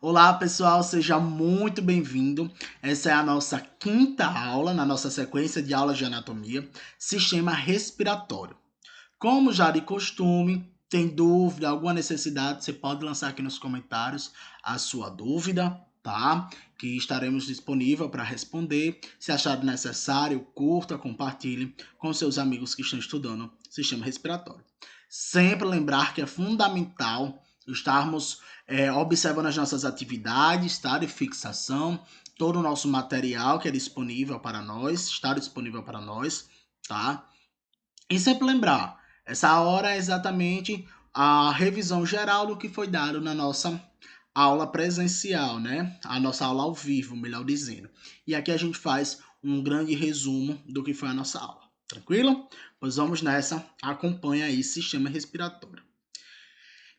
Olá, pessoal, seja muito bem-vindo. Essa é a nossa quinta aula na nossa sequência de aulas de anatomia, sistema respiratório. Como já de costume, tem dúvida, alguma necessidade, você pode lançar aqui nos comentários a sua dúvida, tá? Que estaremos disponível para responder. Se achar necessário, curta, compartilhe com seus amigos que estão estudando sistema respiratório. Sempre lembrar que é fundamental estarmos observando as nossas atividades, tá? De fixação, todo o nosso material que é disponível para nós, está disponível para nós, tá? E sempre lembrar, essa hora é exatamente a revisão geral do que foi dado na nossa aula presencial, né? A nossa aula ao vivo, melhor dizendo. E aqui a gente faz um grande resumo do que foi a nossa aula. Tranquilo? Pois vamos nessa. Acompanha aí sistema respiratório.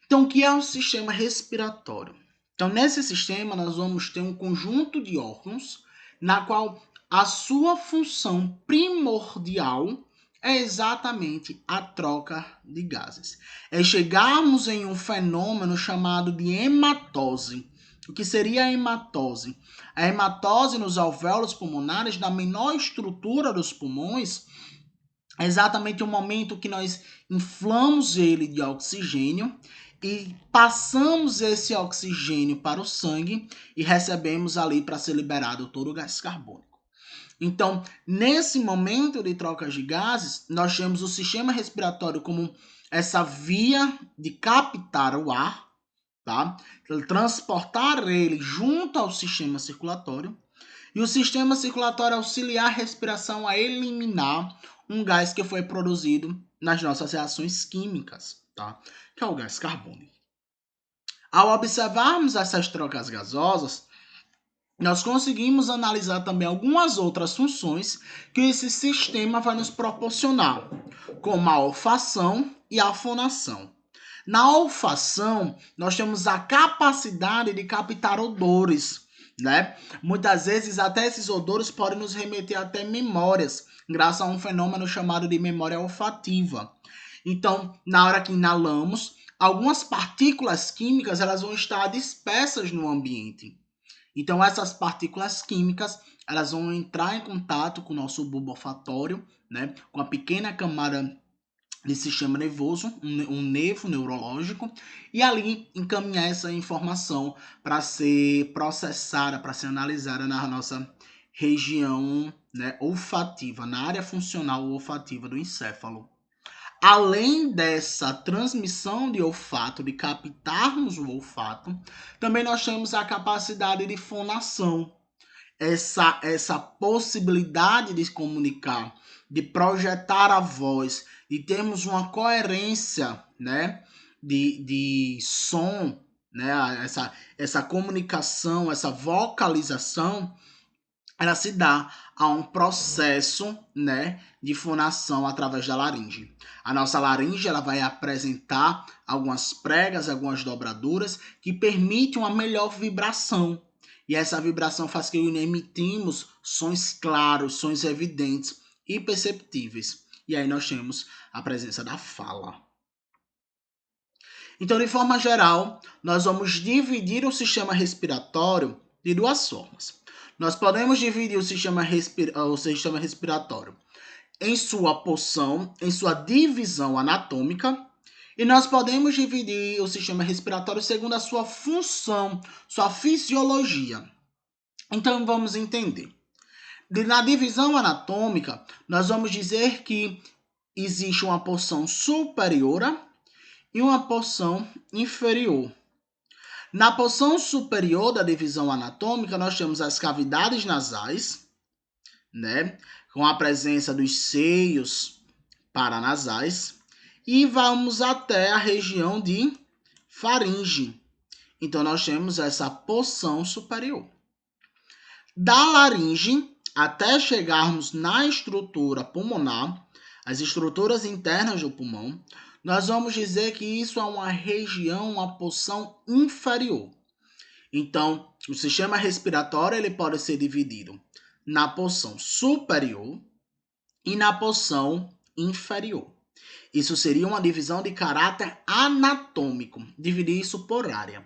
Então, o que é o sistema respiratório? Então, nesse sistema, nós vamos ter um conjunto de órgãos na qual a sua função primordial é exatamente a troca de gases. É chegarmos em um fenômeno chamado de hematose. O que seria a hematose? A hematose nos alvéolos pulmonares, na menor estrutura dos pulmões, é exatamente o momento que nós inflamos ele de oxigênio e passamos esse oxigênio para o sangue e recebemos ali para ser liberado todo o gás carbônico. Então, nesse momento de trocas de gases, nós temos o sistema respiratório como essa via de captar o ar, tá? Transportar ele junto ao sistema circulatório e o sistema circulatório auxiliar a respiração a eliminar um gás que foi produzido nas nossas reações químicas, tá? Que é o gás carbônico. Ao observarmos essas trocas gasosas, nós conseguimos analisar também algumas outras funções que esse sistema vai nos proporcionar, como a olfação e a fonação. Na olfação, nós temos a capacidade de captar odores, né? Muitas vezes até esses odores podem nos remeter até memórias, graças a um fenômeno chamado de memória olfativa. Então, na hora que inalamos, algumas partículas químicas elas vão estar dispersas no ambiente. Então, essas partículas químicas elas vão entrar em contato com o nosso bulbo olfatório, né? Com a pequena camada de sistema nervoso, um nervo neurológico, e ali encaminhar essa informação para ser processada, para ser analisada na nossa região, né, olfativa, na área funcional olfativa do encéfalo. Além dessa transmissão de olfato, de captarmos o olfato, também nós temos a capacidade de fonação, essa possibilidade de se comunicar, de projetar a voz, de termos uma coerência, né, de som, né, essa comunicação, essa vocalização, ela se dá a um processo, né, de fonação através da laringe. A nossa laringe ela vai apresentar algumas pregas, algumas dobraduras que permitem uma melhor vibração. E essa vibração faz que emitimos sons claros, sons evidentes e perceptíveis. E aí nós temos a presença da fala. Então, de forma geral, nós vamos dividir o sistema respiratório de duas formas. Nós podemos dividir o sistema respiratório em sua porção, em sua divisão anatômica, e nós podemos dividir o sistema respiratório segundo a sua função, sua fisiologia. Então vamos entender. Na divisão anatômica, nós vamos dizer que existe uma porção superior e uma porção inferior. Na porção superior da divisão anatômica, nós temos as cavidades nasais, né, com a presença dos seios paranasais, e vamos até a região de faringe. Então, nós temos essa porção superior. Da laringe até chegarmos na estrutura pulmonar, as estruturas internas do pulmão, nós vamos dizer que isso é uma região, uma porção inferior. Então, o sistema respiratório ele pode ser dividido na porção superior e na porção inferior. Isso seria uma divisão de caráter anatômico, dividir isso por área.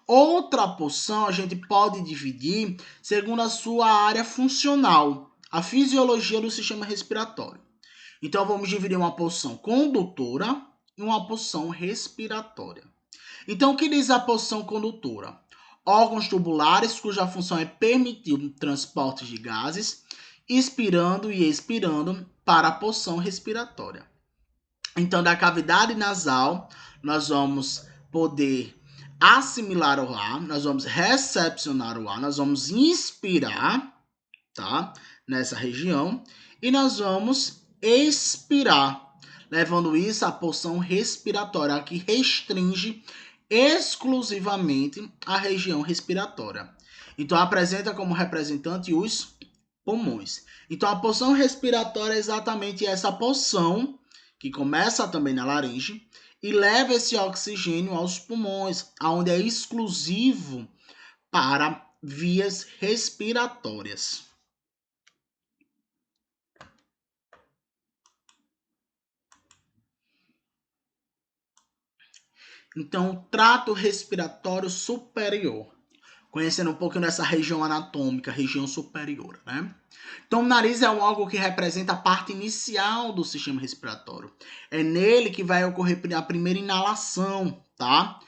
Outra porção a gente pode dividir segundo a sua área funcional, a fisiologia do sistema respiratório. Então, vamos dividir uma porção condutora e uma porção respiratória. Então, o que diz a porção condutora? Órgãos tubulares, cuja função é permitir o transporte de gases, inspirando e expirando para a porção respiratória. Então, da cavidade nasal, nós vamos poder assimilar o ar, nós vamos recepcionar o ar, nós vamos inspirar, tá? Nessa região, e nós vamos expirar, levando isso à porção respiratória, que restringe exclusivamente a região respiratória. Então, apresenta como representante os pulmões. Então, a porção respiratória é exatamente essa porção que começa também na laringe e leva esse oxigênio aos pulmões, onde é exclusivo para vias respiratórias. Então, trato respiratório superior. Conhecendo um pouquinho dessa região anatômica, região superior, né? Então, o nariz é um órgão que representa a parte inicial do sistema respiratório. É nele que vai ocorrer a primeira inalação, tá?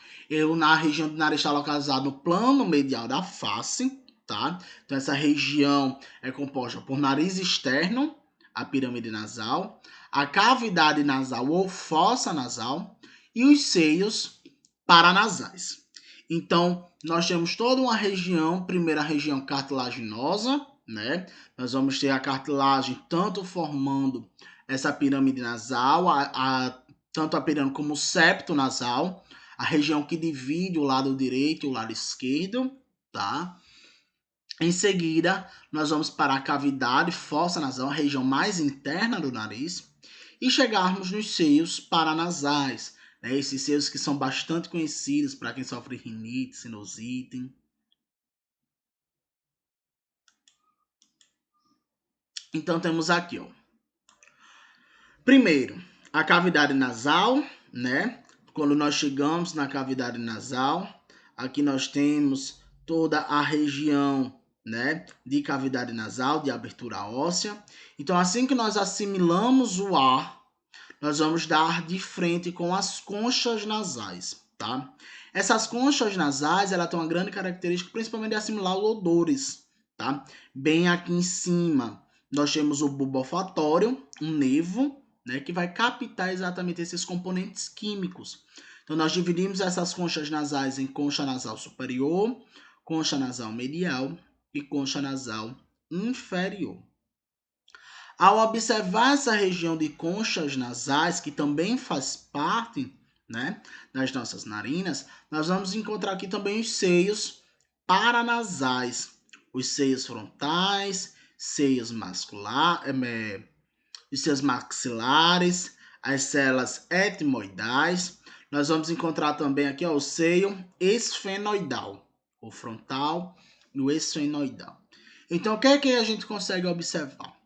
Na região do nariz está localizado no plano medial da face, tá? Então, essa região é composta por nariz externo, a pirâmide nasal, a cavidade nasal ou fossa nasal e os seios paranasais. Então, nós temos toda uma região, primeira região cartilaginosa, né? Nós vamos ter a cartilagem tanto formando essa pirâmide nasal, tanto a pirâmide como o septo nasal, a região que divide o lado direito e o lado esquerdo, tá? Em seguida, nós vamos para a cavidade fossa nasal, a região mais interna do nariz, e chegarmos nos seios paranasais, né? Esses seios que são bastante conhecidos para quem sofre rinite, sinusite. Então temos aqui, ó. Primeiro, a cavidade nasal, né? Quando nós chegamos na cavidade nasal, aqui nós temos toda a região, né, de cavidade nasal, de abertura óssea. Então, assim que nós assimilamos o ar, nós vamos dar de frente com as conchas nasais, tá? Essas conchas nasais, ela tem uma grande característica, principalmente de assimilar odores, tá? Bem aqui em cima, nós temos o bulbo olfatório, um nervo, né, que vai captar exatamente esses componentes químicos. Então, nós dividimos essas conchas nasais em concha nasal superior, concha nasal medial e concha nasal inferior. Ao observar essa região de conchas nasais, que também faz parte, né, das nossas narinas, nós vamos encontrar aqui também os seios paranasais, os seios frontais, seios os seios maxilares, as células etmoidais. Nós vamos encontrar também aqui, ó, o seio esfenoidal, o frontal e o esfenoidal. Então, o que é que a gente consegue observar?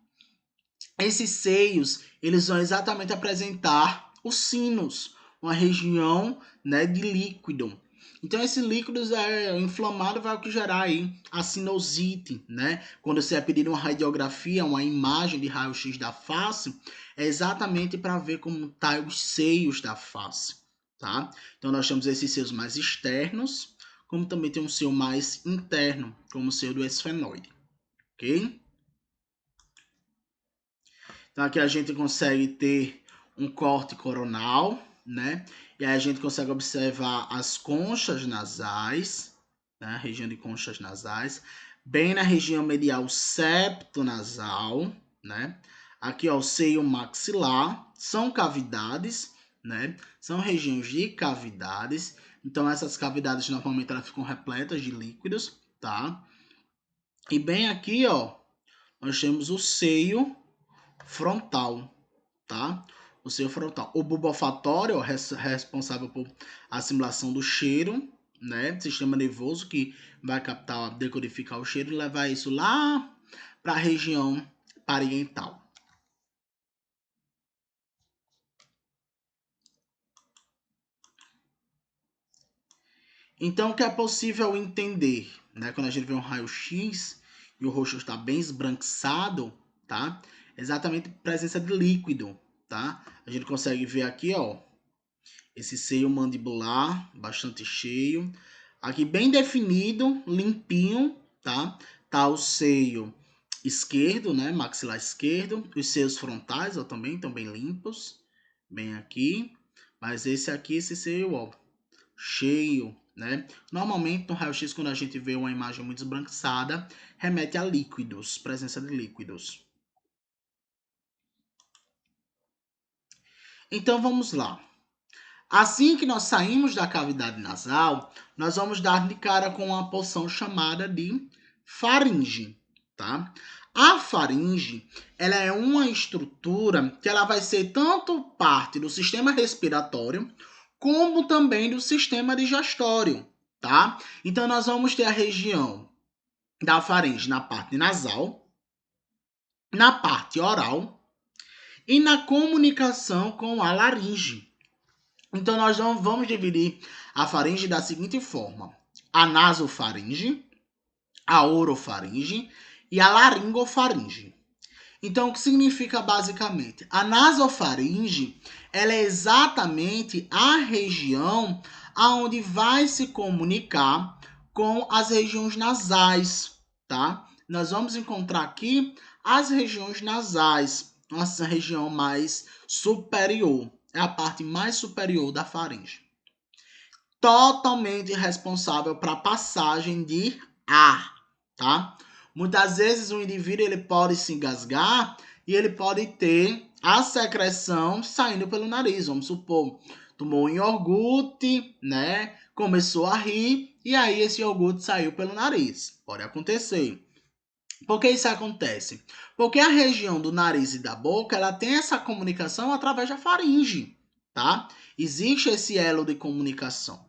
Esses seios, eles vão exatamente apresentar os sinos, uma região, né, de líquido. Então, esse líquido inflamado vai gerar aí a sinusite, né? Quando você é pedido uma radiografia, uma imagem de raio-x da face, é exatamente para ver como tá os seios da face, tá? Então, nós temos esses seios mais externos, como também tem um seio mais interno, como o seio do esfenoide, ok? Então aqui a gente consegue ter um corte coronal, né? E aí a gente consegue observar as conchas nasais, né? A região de conchas nasais. Bem na região medial, septo nasal, né? Aqui, ó, o seio maxilar. São cavidades, né? São regiões de cavidades. Então, essas cavidades, normalmente, elas ficam repletas de líquidos, tá? E bem aqui, ó, nós temos o seio frontal, tá? O seio frontal. O bulbo olfatório é responsável por assimilação do cheiro, né? Sistema nervoso que vai captar, decodificar o cheiro e levar isso lá para a região parietal. Então, o que é possível entender, né? Quando a gente vê um raio-x e o rosto está bem esbranquiçado, tá? Exatamente presença de líquido, tá? A gente consegue ver aqui, ó, esse seio mandibular bastante cheio. Aqui bem definido, limpinho, tá? Tá o seio esquerdo, né? Maxilar esquerdo. Os seios frontais, ó, também estão bem limpos. Bem aqui. Mas esse aqui, esse seio, ó, cheio, né? Normalmente no raio-x, quando a gente vê uma imagem muito esbranquiçada, remete a líquidos, presença de líquidos. Então vamos lá. Assim que nós saímos da cavidade nasal, nós vamos dar de cara com uma porção chamada de faringe, tá? A faringe, ela é uma estrutura que ela vai ser tanto parte do sistema respiratório, como também do sistema digestório, tá? Então nós vamos ter a região da faringe na parte nasal, na parte oral e na comunicação com a laringe. Então, nós vamos dividir a faringe da seguinte forma: a nasofaringe, a orofaringe e a laringofaringe. Então, o que significa basicamente? A nasofaringe, ela é exatamente a região aonde vai se comunicar com as regiões nasais, tá? Nós vamos encontrar aqui as regiões nasais, nossa região mais superior, é a parte mais superior da faringe. Totalmente responsável para a passagem de ar, tá? Muitas vezes o indivíduo ele pode se engasgar e ele pode ter a secreção saindo pelo nariz. Vamos supor, tomou um iogurte, né? Começou a rir e aí esse iogurte saiu pelo nariz. Pode acontecer. Por que isso acontece? Porque a região do nariz e da boca, ela tem essa comunicação através da faringe, tá? Existe esse elo de comunicação.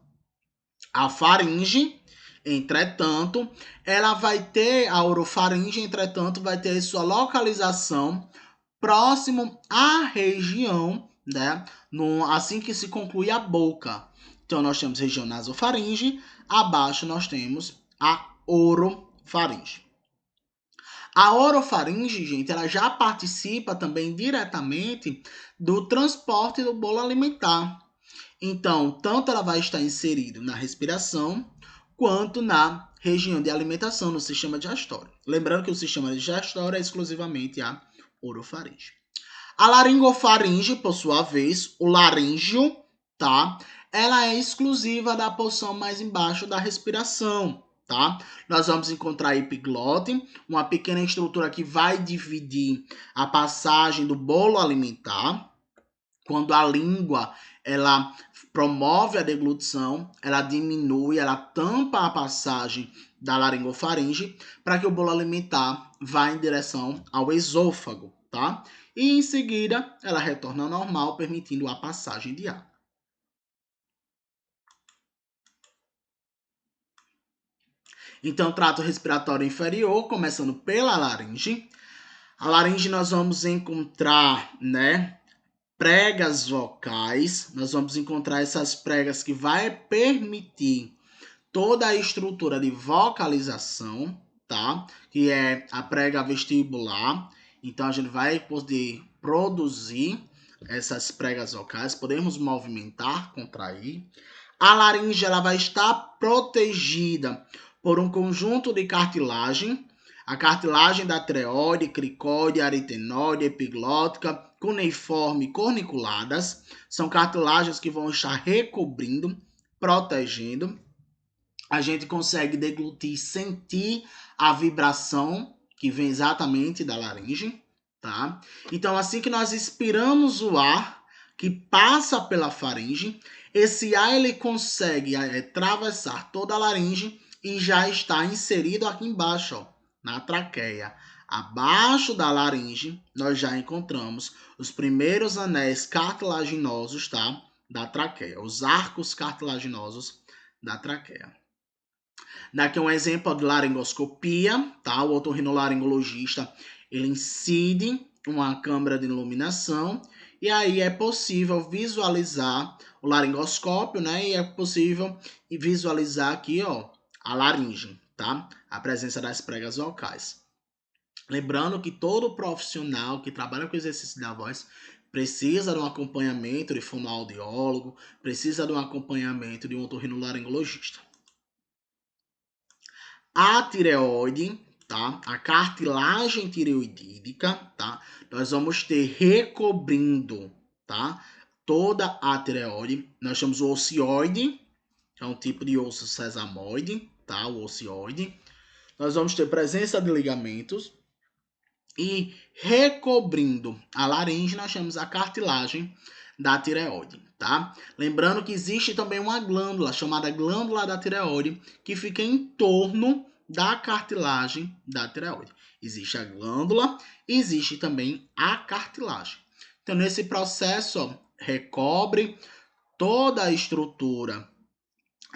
A faringe, entretanto, ela vai ter, a orofaringe, entretanto, vai ter sua localização próximo à região, né? Assim que se conclui a boca. Então, nós temos região nasofaringe, abaixo nós temos a orofaringe. A orofaringe, gente, ela já participa também diretamente do transporte do bolo alimentar. Então, tanto ela vai estar inserida na respiração, quanto na região de alimentação, no sistema digestório. Lembrando que o sistema digestório é exclusivamente a orofaringe. A laringofaringe, por sua vez, o laríngeo, tá? Ela é exclusiva da porção mais embaixo da respiração, tá? Nós vamos encontrar a epiglote, uma pequena estrutura que vai dividir a passagem do bolo alimentar. Quando a língua ela promove a deglutição, ela diminui, ela tampa a passagem da laringofaringe para que o bolo alimentar vá em direção ao esôfago, tá? E em seguida ela retorna ao normal, permitindo a passagem de ar. Então, trato respiratório inferior, começando pela laringe. A laringe nós vamos encontrar, né, pregas vocais. Nós vamos encontrar essas pregas que vai permitir toda a estrutura de vocalização, tá? Que é a prega vestibular. Então a gente vai poder produzir essas pregas vocais, podemos movimentar, contrair. A laringe ela vai estar protegida por um conjunto de cartilagem, a cartilagem da tireoide, cricóide, aritenoide, epiglótica, cuneiforme, corniculadas. São cartilagens que vão estar recobrindo, protegendo. A gente consegue deglutir, sentir a vibração que vem exatamente da laringe, tá? Então, assim que nós expiramos o ar que passa pela faringe, esse ar ele consegue atravessar toda a laringe e já está inserido aqui embaixo, ó, na traqueia. Abaixo da laringe, nós já encontramos os primeiros anéis cartilaginosos, tá? Da traqueia, os arcos cartilaginosos da traqueia. Daqui um exemplo de laringoscopia, tá? O otorrinolaringologista, ele incide uma câmara de iluminação e aí é possível visualizar o laringoscópio, né? E é possível visualizar aqui, ó, a laringe, tá? A presença das pregas vocais. Lembrando que todo profissional que trabalha com exercício da voz precisa de um acompanhamento de fonoaudiólogo, precisa de um acompanhamento de um otorrinolaringologista. A tireoide, tá? A cartilagem tireoidídica, tá? Nós vamos ter recobrindo, tá? Toda a tireoide. Nós temos o ocioide, que é um tipo de osso sesamoide, tá? O ocioide. Nós vamos ter presença de ligamentos. E recobrindo a laringe, nós temos a cartilagem da tireoide, tá? Lembrando que existe também uma glândula chamada glândula da tireoide que fica em torno da cartilagem da tireoide. Existe a glândula, existe também a cartilagem. Então, nesse processo, ó, recobre toda a estrutura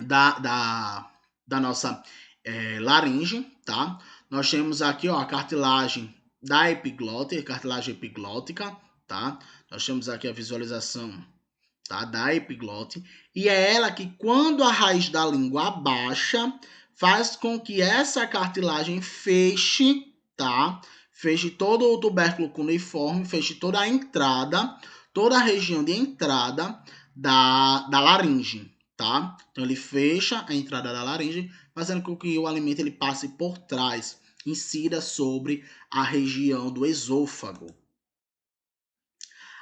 da nossa laringe, tá? Nós temos aqui, ó, a cartilagem da epiglote, cartilagem epiglótica, tá? Nós temos aqui a visualização, tá, da epiglote, e é ela que, quando a raiz da língua abaixa, faz com que essa cartilagem feche, tá? Feche todo o tubérculo cuneiforme, feche toda a entrada, toda a região de entrada da laringe, tá? Então ele fecha a entrada da laringe, fazendo com que o alimento ele passe por trás, incida sobre a região do esôfago.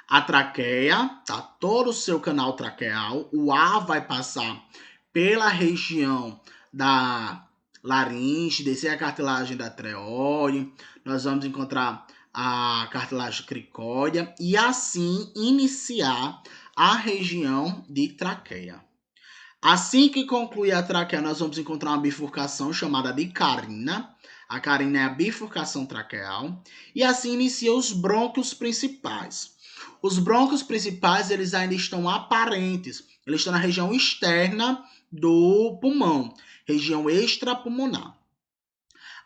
A traqueia, tá? Todo o seu canal traqueal, o ar vai passar pela região da laringe, descer a cartilagem da tireoide, nós vamos encontrar a cartilagem cricóidea e assim iniciar a região de traqueia. Assim que concluir a traqueia, nós vamos encontrar uma bifurcação chamada de carina. A carina é a bifurcação traqueal. E assim inicia os brônquios principais. Os brônquios principais, eles ainda estão aparentes. Eles estão na região externa do pulmão, região extrapulmonar.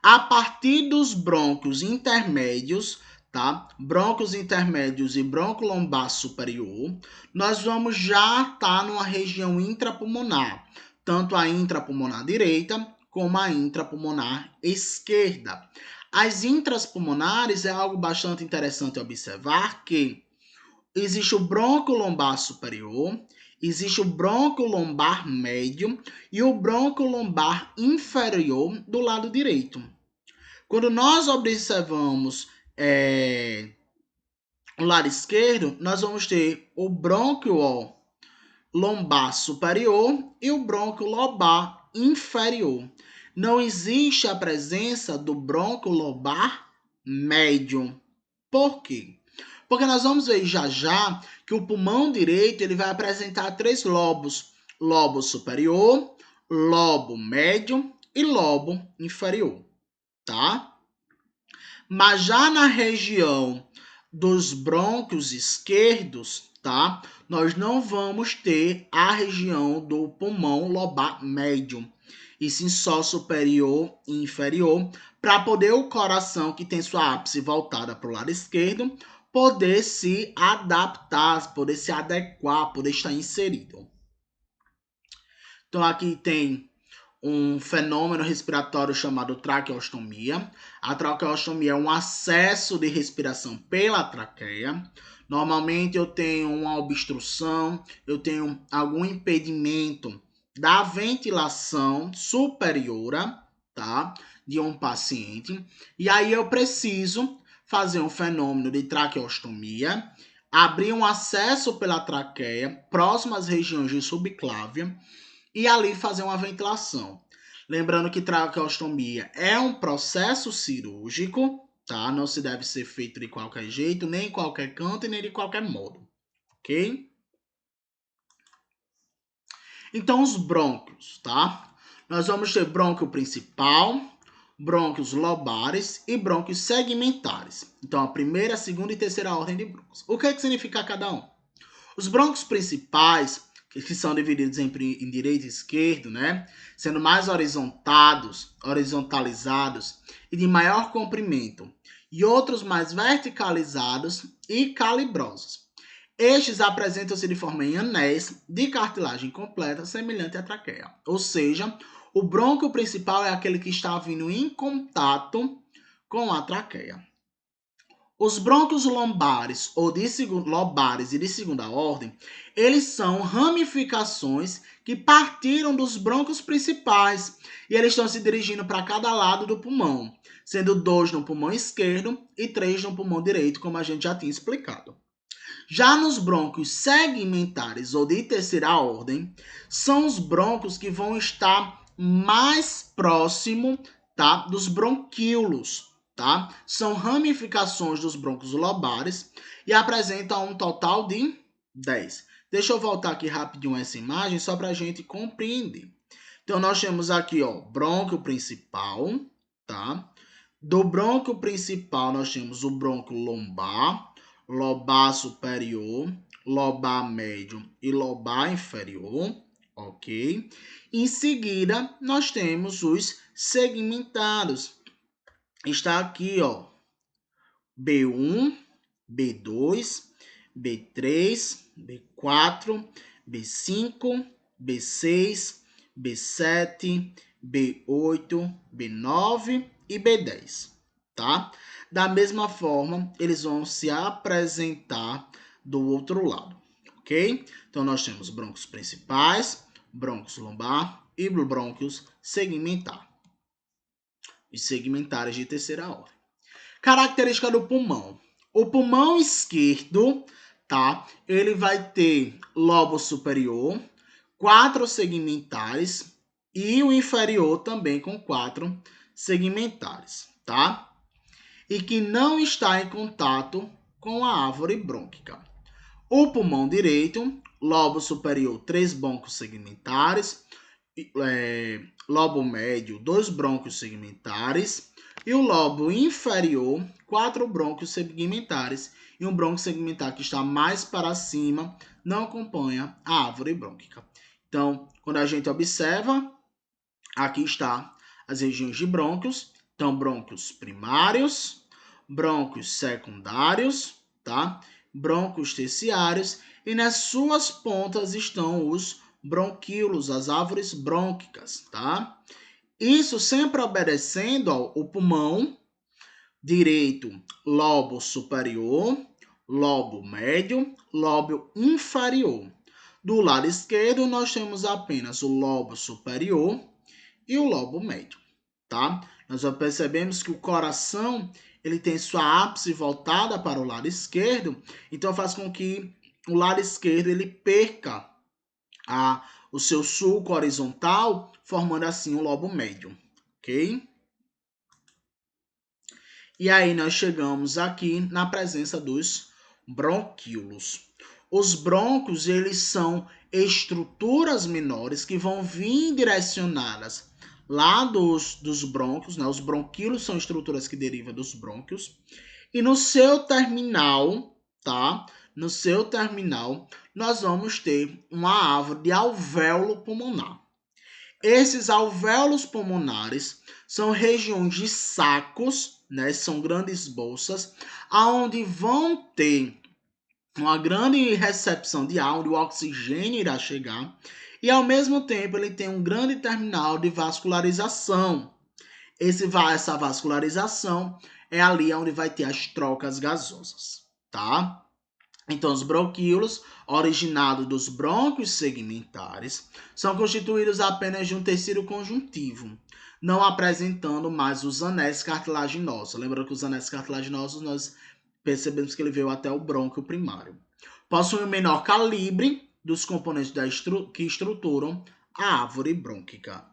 A partir dos brônquios intermédios, tá? Brônquios intermédios e brônquio lombar superior, nós vamos já estar numa região intrapulmonar, tanto a intrapulmonar direita como a intrapulmonar esquerda. As intraspulmonares é algo bastante interessante observar que existe o brônquio lombar superior, existe o brônquio lombar médio e o brônquio lombar inferior do lado direito. Quando nós observamos o lado esquerdo, nós vamos ter o brônquio lombar superior e o brônquio lombar inferior. Não existe a presença do brônquio lombar médio. Por quê? Porque nós vamos ver já que o pulmão direito ele vai apresentar 3 lobos: lobo superior, lobo médio e lobo inferior, tá? Mas já na região dos brônquios esquerdos, tá? Nós não vamos ter a região do pulmão lobar médio, e sim só superior e inferior, para poder o coração, que tem sua ápice voltada para o lado esquerdo, poder se adaptar, poder se adequar, poder estar inserido. Então aqui tem um fenômeno respiratório chamado traqueostomia. A traqueostomia é um acesso de respiração pela traqueia. Normalmente eu tenho uma obstrução, eu tenho algum impedimento da ventilação superiora, tá? De um paciente. E aí eu preciso fazer um fenômeno de traqueostomia, abrir um acesso pela traqueia, próximo às regiões de subclávia, e ali fazer uma ventilação. Lembrando que traqueostomia é um processo cirúrgico, tá? Não se deve ser feito de qualquer jeito, nem em qualquer canto e nem de qualquer modo, ok? Então, os brônquios, tá? Nós vamos ter brônquio principal, brônquios lobares e brônquios segmentares. Então, a primeira, segunda e terceira ordem de brônquios. O que é que significa cada um? Os brônquios principais, que são divididos em direito e esquerdo, né? Sendo mais horizontalizados e de maior comprimento, e outros mais verticalizados e calibrosos. Estes apresentam-se de forma em anéis de cartilagem completa, semelhante à traqueia. Ou seja, o brônquio principal é aquele que está vindo em contato com a traqueia. Os brônquios lombares ou lobares e de segunda ordem, eles são ramificações que partiram dos brônquios principais e eles estão se dirigindo para cada lado do pulmão, sendo 2 no pulmão esquerdo e 3 no pulmão direito, como a gente já tinha explicado. Já nos brônquios segmentares ou de terceira ordem, são os brônquios que vão estar mais próximo, tá, dos bronquíolos. Tá? São ramificações dos brônquios lobares e apresentam um total de 10. Deixa eu voltar aqui rapidinho essa imagem só para a gente compreender. Então, nós temos aqui, ó, brônquio principal, tá? Do brônquio principal, nós temos o brônquio lombar, lobar superior, lobar médio e lobar inferior, ok? Em seguida, nós temos os segmentados. Está aqui, ó, B1, B2, B3, B4, B5, B6, B7, B8, B9 e B10, tá? Da mesma forma, eles vão se apresentar do outro lado, ok? Então, nós temos brônquios principais, brônquios lombar e brônquios segmentar. E segmentares de terceira ordem. Característica do pulmão. O pulmão esquerdo, tá? Ele vai ter lobo superior, 4 segmentares e o inferior também com 4 segmentares, tá? E que não está em contato com a árvore brônquica. O pulmão direito, lobo superior, 3 brônquios segmentares, lobo médio, 2 brônquios segmentares, e o lobo inferior, 4 brônquios segmentares, e um brônquio segmentar que está mais para cima não acompanha a árvore brônquica. Então, quando a gente observa, aqui está as regiões de brônquios. Então, brônquios primários, brônquios secundários, tá? Brônquios terciários, e nas suas pontas estão os bronquíolos, as árvores brônquicas, tá? Isso sempre obedecendo ao pulmão direito, lobo superior, lobo médio, lobo inferior. Do lado esquerdo, nós temos apenas o lobo superior e o lobo médio, tá? Nós já percebemos que o coração ele tem sua ápice voltada para o lado esquerdo, então faz com que o lado esquerdo ele perca o seu sulco horizontal, formando assim o lobo médio, ok? E aí nós chegamos aqui na presença dos bronquíolos. Os brônquios, eles são estruturas menores que vão vir direcionadas lá dos brônquios, né? Os bronquíolos são estruturas que derivam dos brônquios. E no seu terminal, tá? No seu terminal, nós vamos ter uma árvore de alvéolo pulmonar. Esses alvéolos pulmonares são regiões de sacos, né? São grandes bolsas, aonde vão ter uma grande recepção de ar, onde o oxigênio irá chegar, e ao mesmo tempo ele tem um grande terminal de vascularização. Essa vascularização é ali onde vai ter as trocas gasosas, tá? Então, os bronquíolos, originados dos brônquios segmentares, são constituídos apenas de um tecido conjuntivo, não apresentando mais os anéis cartilaginosos. Lembra que os anéis cartilaginosos nós percebemos que ele veio até o brônquio primário. Possui um menor calibre dos componentes que estruturam a árvore brônquica.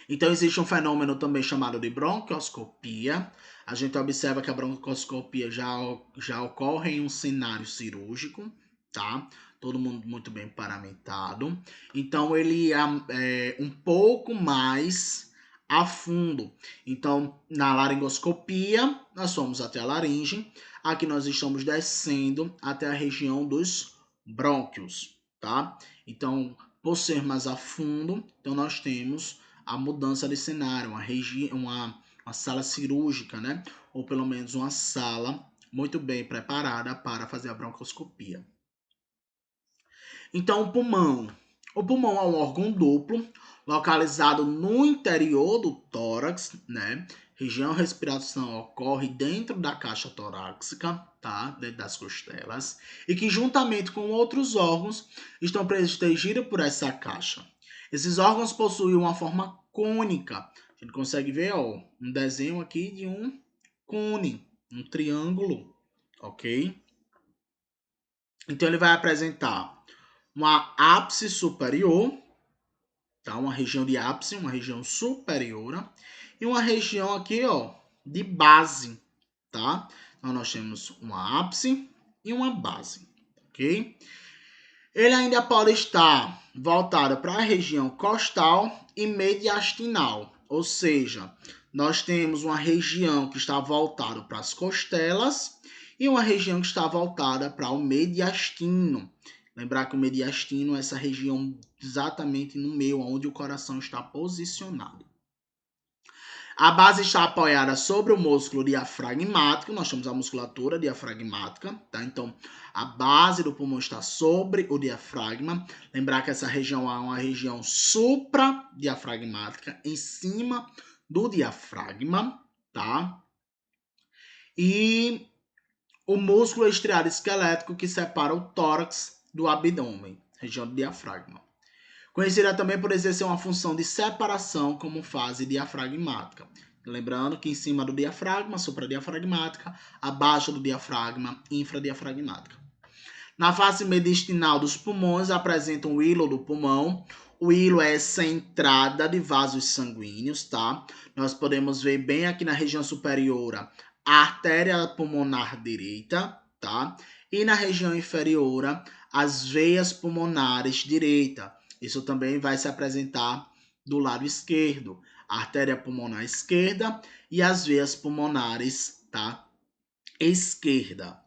Então, existe um fenômeno também chamado de bronquioscopia. A gente observa que a bronquioscopia já ocorre em um cenário cirúrgico, tá? Todo mundo muito bem paramentado. Então, ele é um pouco mais a fundo. Então, na laringoscopia, nós fomos até a laringe. Aqui nós estamos descendo até a região dos brônquios, tá? Então, por ser mais a fundo, então nós temos a mudança de cenário, uma sala cirúrgica, né? Ou pelo menos uma sala muito bem preparada para fazer a broncoscopia. Então, o pulmão. O pulmão é um órgão duplo, localizado no interior do tórax, né? Região respiração ocorre dentro da caixa torácica, tá? Dentro das costelas, e que juntamente com outros órgãos estão protegidos por essa caixa. Esses órgãos possuem uma forma cônica. A gente consegue ver, ó, um desenho aqui de um cone, um triângulo, ok? Então ele vai apresentar uma ápice superior, tá? Uma região de ápice, uma região superior, e uma região aqui, ó, de base, tá? Então nós temos uma ápice e uma base, ok? Ele ainda pode estar voltado para a região costal e mediastinal, ou seja, nós temos uma região que está voltada para as costelas e uma região que está voltada para o mediastino. Lembrar que o mediastino é essa região exatamente no meio, onde o coração está posicionado. A base está apoiada sobre o músculo diafragmático, nós temos a musculatura diafragmática, tá? Então, a base do pulmão está sobre o diafragma. Lembrar que essa região é uma região supradiafragmática, em cima do diafragma, tá? E o músculo estriado esquelético que separa o tórax do abdômen, região do diafragma. Conhecida também por exercer uma função de separação como fase diafragmática. Lembrando que em cima do diafragma, supradiafragmática, abaixo do diafragma, infradiafragmática. Na face mediastinal dos pulmões apresenta o hilo do pulmão. O hilo é essa entrada de vasos sanguíneos, tá? Nós podemos ver bem aqui na região superior a artéria pulmonar direita, tá? E na região inferior as veias pulmonares direita. Isso também vai se apresentar do lado esquerdo, a artéria pulmonar esquerda e as veias pulmonares, tá? Esquerda.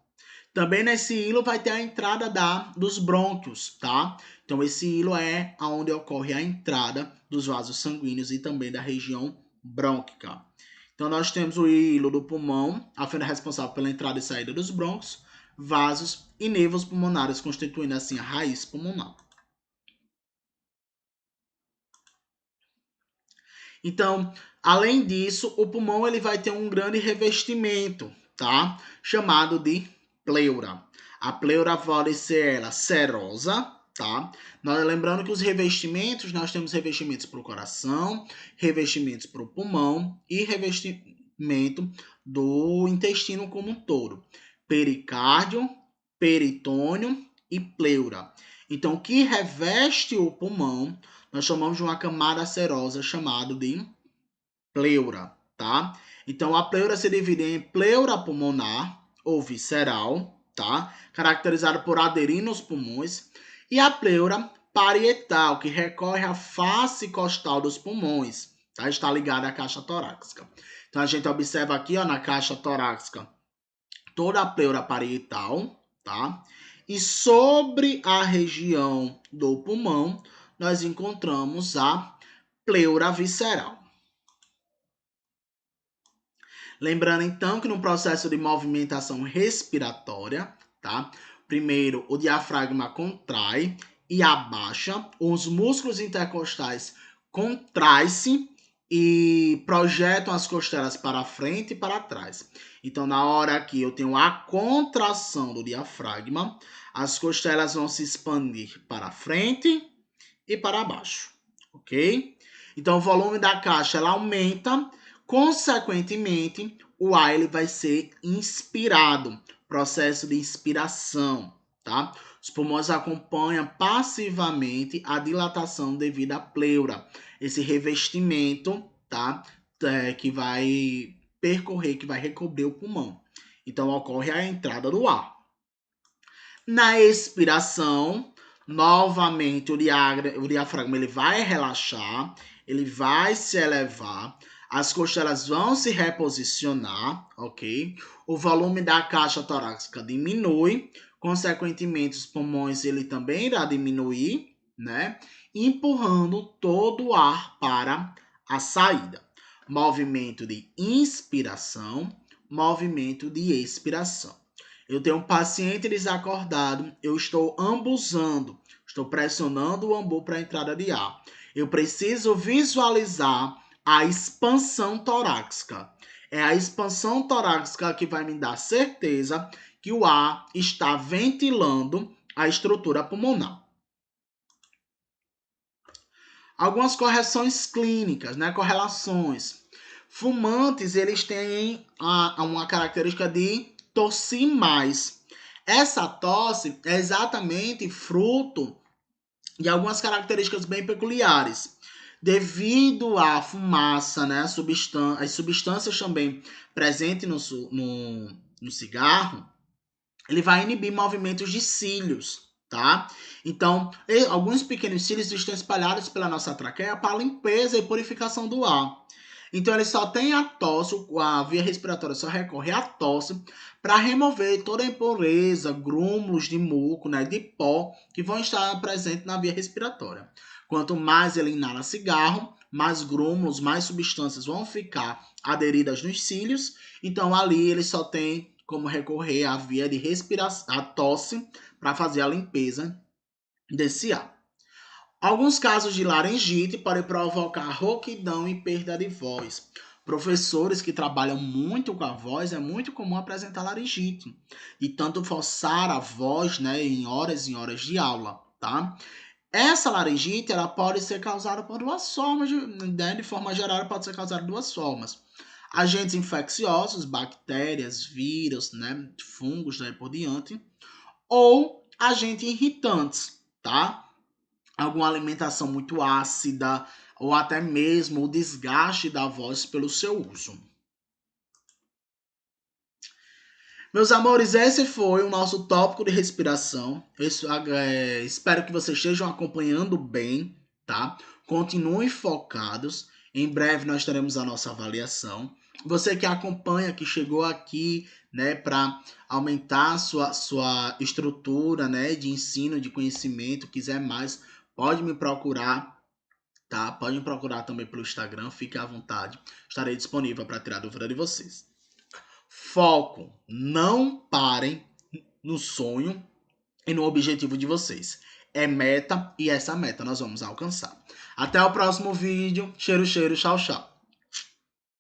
Também nesse hilo vai ter a entrada dos brônquios, tá? Então esse hilo é onde ocorre a entrada dos vasos sanguíneos e também da região brônquica. Então nós temos o hilo do pulmão, a fenda responsável pela entrada e saída dos brônquios, vasos e nervos pulmonares, constituindo assim a raiz pulmonar. Então, além disso, o pulmão ele vai ter um grande revestimento, tá? Chamado de pleura. A pleura pode ser ela serosa, tá? Lembrando que os revestimentos, nós temos revestimentos para o coração, revestimentos para o pulmão e revestimento do intestino como um todo. Pericárdio, peritônio e pleura. Então, o que reveste o pulmão nós chamamos de uma camada serosa chamada de pleura, tá? Então, a pleura se divide em pleura pulmonar ou visceral, tá? Caracterizada por aderir nos pulmões, e a pleura parietal, que recorre à face costal dos pulmões, tá? Está ligada à caixa torácica. Então, a gente observa aqui, ó, na caixa torácica, toda a pleura parietal, tá? E sobre a região do pulmão, nós encontramos a pleura visceral. Lembrando então que no processo de movimentação respiratória, tá? Primeiro, o diafragma contrai e abaixa, os músculos intercostais contraem-se e projetam as costelas para frente e para trás. Então, na hora que eu tenho a contração do diafragma, as costelas vão se expandir para frente e para baixo, ok? Então, o volume da caixa ela aumenta, consequentemente, o ar ele vai ser inspirado, processo de inspiração, tá? Os pulmões acompanham passivamente a dilatação devido à pleura, esse revestimento, tá? Que vai percorrer, que vai recobrir o pulmão. Então, ocorre a entrada do ar. Na expiração, novamente o diafragma ele vai relaxar, ele vai se elevar, as costelas vão se reposicionar, ok? O volume da caixa torácica diminui, consequentemente os pulmões ele também irá diminuir, né? Empurrando todo o ar para a saída. Movimento de inspiração, movimento de expiração. Eu tenho um paciente desacordado, eu estou ambuzando, estou pressionando o ambu para a entrada de ar. Eu preciso visualizar a expansão torácica. É a expansão torácica que vai me dar certeza que o ar está ventilando a estrutura pulmonar. Algumas correções clínicas, né? Correlações. Fumantes, eles têm uma característica de tossir mais. Essa tosse é exatamente fruto de algumas características bem peculiares. Devido à fumaça, né, as substâncias também presentes no cigarro, ele vai inibir movimentos de cílios, tá? Então, alguns pequenos cílios estão espalhados pela nossa traqueia para limpeza e purificação do ar. Então, ele só tem a tosse, a via respiratória só recorre à tosse para remover toda a impureza, grúmulos de muco, né, de pó, que vão estar presentes na via respiratória. Quanto mais ele inala cigarro, mais grúmulos, mais substâncias vão ficar aderidas nos cílios. Então, ali ele só tem como recorrer à via de respiração, a tosse, para fazer a limpeza desse ar. Alguns casos de laringite podem provocar rouquidão e perda de voz. Professores que trabalham muito com a voz, é muito comum apresentar laringite. E tanto forçar a voz, né, em horas e horas de aula, tá? Essa laringite, ela pode ser causada por duas formas, né? De forma geral, pode ser causada de duas formas. Agentes infecciosos, bactérias, vírus, né, fungos, daí por diante, ou agentes irritantes, tá? Alguma alimentação muito ácida, ou até mesmo o desgaste da voz pelo seu uso. Meus amores, esse foi o nosso tópico de respiração. Espero que vocês estejam acompanhando bem, tá? Continuem focados. Em breve nós teremos a nossa avaliação. Você que acompanha, que chegou aqui, né, para aumentar sua estrutura, né, de ensino, de conhecimento, quiser mais, pode me procurar, tá? Pode me procurar também pelo Instagram, fique à vontade. Estarei disponível para tirar dúvida de vocês. Foco, não parem no sonho e no objetivo de vocês. É meta e essa meta nós vamos alcançar. Até o próximo vídeo. Cheiro, cheiro, tchau, tchau.